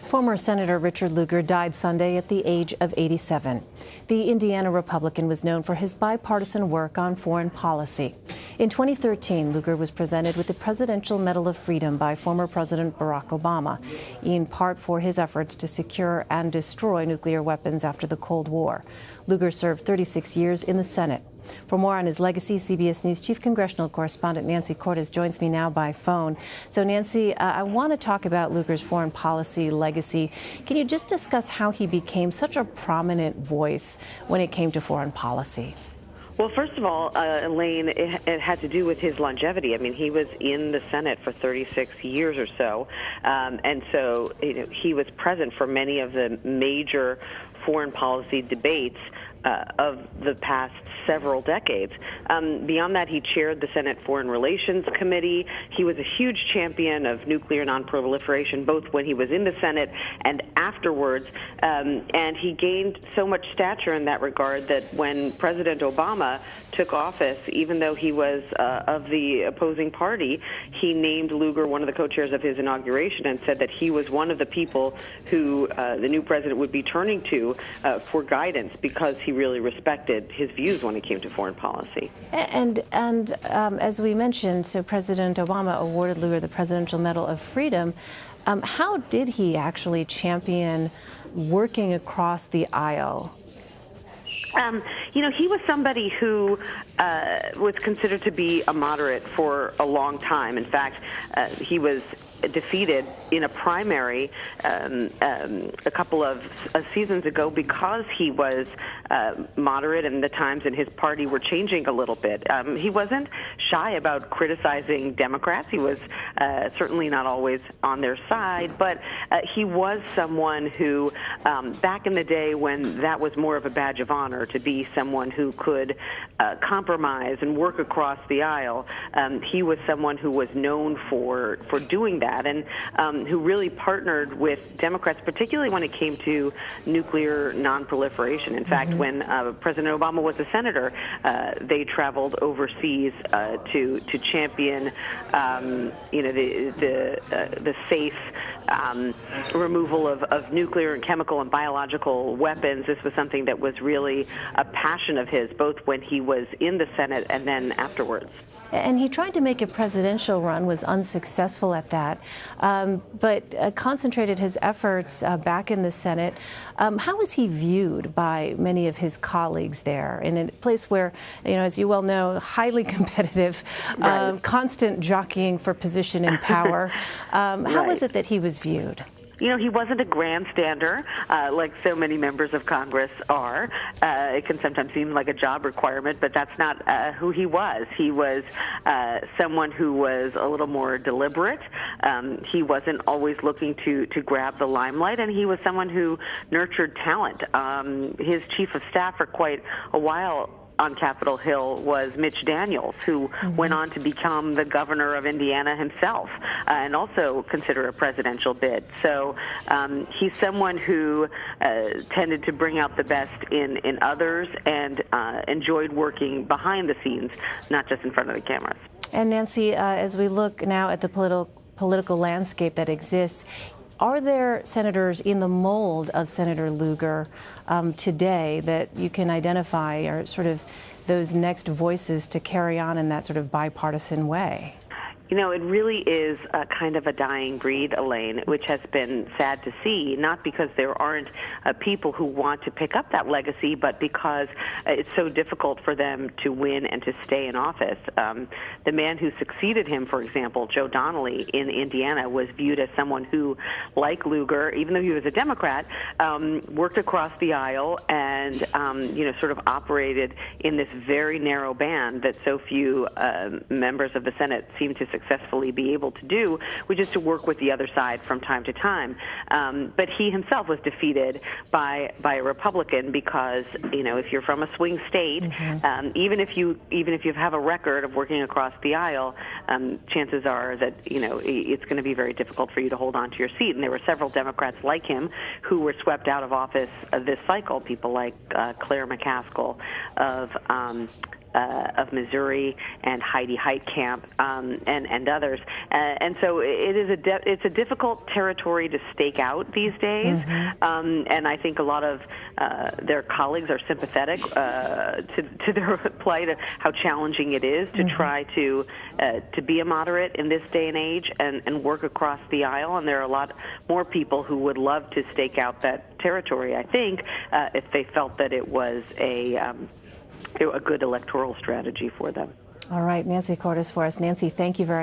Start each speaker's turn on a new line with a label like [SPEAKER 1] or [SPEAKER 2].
[SPEAKER 1] Former Senator Richard Lugar died Sunday at the age of 87. The Indiana Republican was known for his bipartisan work on foreign policy. In 2013, Lugar was presented with the Presidential Medal of Freedom by former President Barack Obama, in part for his efforts to secure and destroy nuclear weapons after the Cold War. Lugar served 36 years in the Senate. For more on his legacy, CBS News Chief Congressional Correspondent Nancy Cortez joins me now by phone. So, Nancy, I want to talk about Lugar's foreign policy legacy. Can you just discuss how he became such a prominent voice when it came to foreign policy?
[SPEAKER 2] Well, first of all, Elaine, it had to do with his longevity. I mean, he was in the Senate for 36 years or so, and so he was present for many of the major foreign policy debates of the past several decades. Beyond that, he chaired the Senate Foreign Relations Committee. He was a huge champion of nuclear nonproliferation, both when he was in the Senate and afterwards. And he gained so much stature in that regard that when President Obama took office, even though he was of the opposing party, he named Lugar one of the co-chairs of his inauguration and said that he was one of the people who the new president would be turning to for guidance because he really respected his views when it came to foreign policy.
[SPEAKER 1] And as we mentioned, so President Obama awarded Lugar the Presidential Medal of Freedom. How did he actually champion working across the aisle?
[SPEAKER 2] He was somebody who was considered to be a moderate for a long time. In fact, he was defeated in a primary a couple of seasons ago because he was moderate, and the times in his party were changing a little bit. He wasn't shy about criticizing Democrats. He was certainly not always on their side, but he was someone who, back in the day when that was more of a badge of honor, to be someone who could compromise and work across the aisle, he was someone who was known for doing that, and who really partnered with Democrats, particularly when it came to nuclear nonproliferation. In fact, when President Obama was a senator, they traveled overseas to champion, the safe removal of nuclear and chemical and biological weapons. This was something that was really a passion of his, both when he was in the Senate and then afterwards.
[SPEAKER 1] And he tried to make a presidential run, was unsuccessful at that, but concentrated his efforts back in the Senate. How was he viewed by many of his colleagues there in a place where, as you well know, highly competitive,
[SPEAKER 2] right.
[SPEAKER 1] Constant jockeying for position and power? How was it that he was viewed?
[SPEAKER 2] He wasn't a grandstander like so many members of Congress are. It can sometimes seem like a job requirement, but that's not who he was. He was someone who was a little more deliberate. He wasn't always looking to grab the limelight, and he was someone who nurtured talent. His chief of staff for quite a while on Capitol Hill was Mitch Daniels, who went on to become the governor of Indiana himself, and also consider a presidential bid. So he's someone who tended to bring out the best in others and enjoyed working behind the scenes, not just in front of the cameras.
[SPEAKER 1] And Nancy, as we look now at the political landscape that exists, are there senators in the mold of Senator Lugar today that you can identify are sort of those next voices to carry on in that sort of bipartisan way?
[SPEAKER 2] It really is kind of a dying breed, Elaine, which has been sad to see, not because there aren't people who want to pick up that legacy, but because it's so difficult for them to win and to stay in office. The man who succeeded him, for example, Joe Donnelly in Indiana, was viewed as someone who, like Lugar, even though he was a Democrat, worked across the aisle and, sort of operated in this very narrow band that so few members of the Senate seem to successfully be able to do, which is to work with the other side from time to time. But he himself was defeated by a Republican because, if you're from a swing state, even if you have a record of working across the aisle, chances are that it's going to be very difficult for you to hold on to your seat. And there were several Democrats like him who were swept out of office this cycle. People like Claire McCaskill of Missouri and Heidi Heitkamp and others. And so it's a difficult territory to stake out these days. And I think a lot of their colleagues are sympathetic to their plight, of how challenging it is to try to be a moderate in this day and age and work across the aisle. And there are a lot more people who would love to stake out that territory, I think, if they felt that it was a good electoral strategy for them.
[SPEAKER 1] All right, Nancy Cordes for us. Nancy, thank you very much.